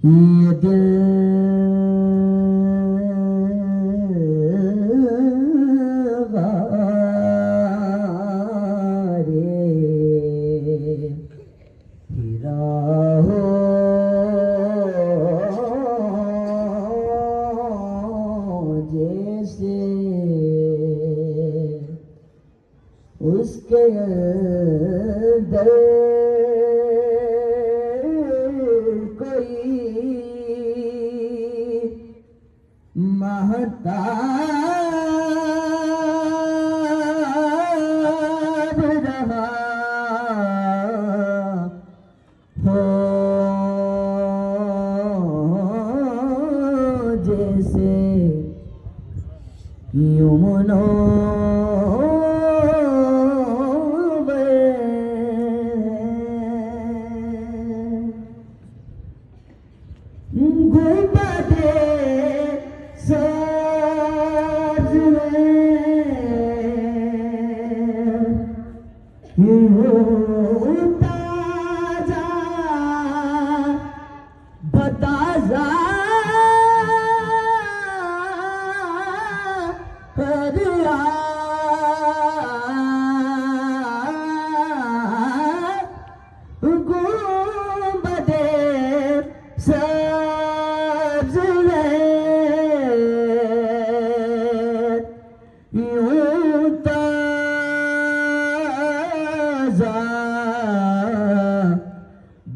ये दिल गारे हीरा हो जैसे उसके अंदर कोई महताब रहा हो जैसे यमुना गुंबदे साज में ताजा बताजा हरिया गुंबदे साज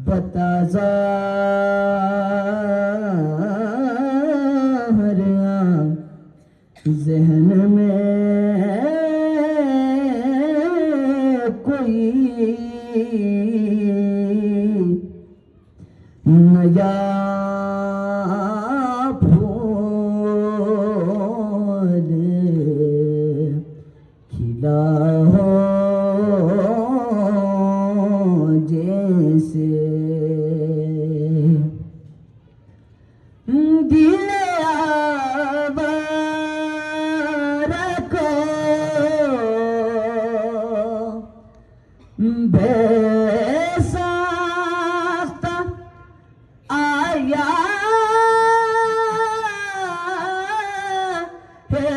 बताजा हरिया ज़हन में कोई नया फूल खिला हो जैसे दिल आवारा को बेसाख्ता आया है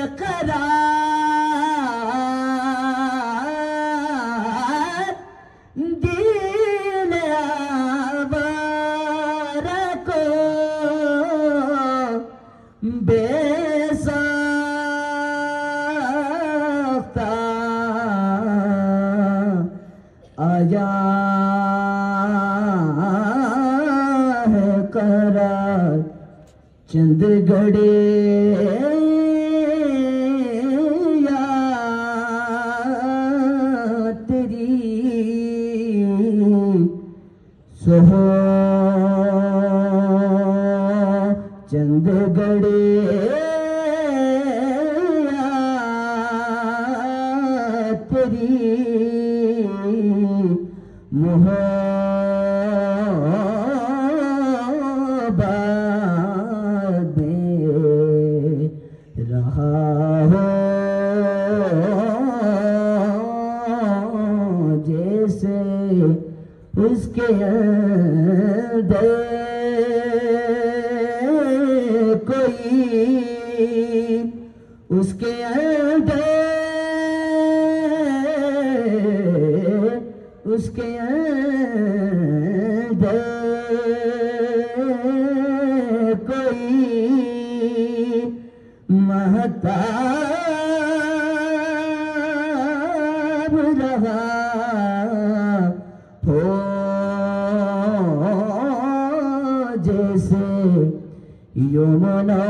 करार दिल आवारा को बेसाख्ता आया है करार चंद घड़े याद तेरी सोहो चंद घड़े याद तेरी मोहब्बत में रहा हो जैसे उसके अंदर कोई उसके अंदर उसके अंदर कोई महताब रहा हो जैसे यमुना